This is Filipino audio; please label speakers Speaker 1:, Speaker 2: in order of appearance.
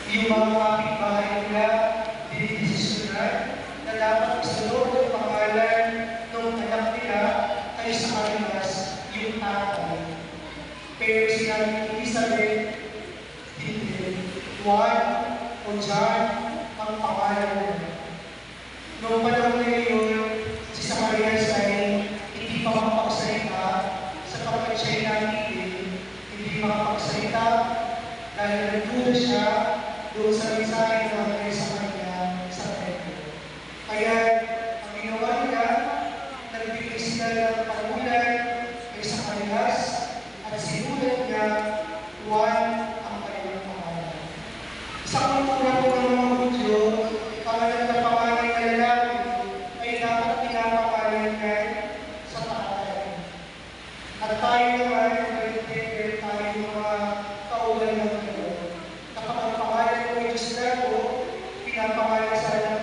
Speaker 1: Yung mga kapitbahay nila, dinidesisyonan na dapat isunod ang pangalan ng anak nila kay Zacarias, yung tatay. Pero sinabi ni Elizabeth, hindi, Juan o John ang pangalan nila. Noong panahon na ngayon, si Zacarias ay hindi pa makapagsalita sapagkat siya'y nanigil, hindi makapagsalita dahil nagduda siya doon sa mensahe na naglagay sa kanya sa templo. Kaya, ang ginawa nila, nagbigay sila ng panulan kay Zacarias at sinulat niya, Juan ang kanyang pangalan. Sa kultura po ng mga Hudyo, pangalan na pangalan na lalaki ay dapat pinapangalan niya sa tatay. At tayo naman, nag-depende tayo mga kaugal ng Diyos. Kapag ang pangalan mo ay Diyos na po, pinapangalan sa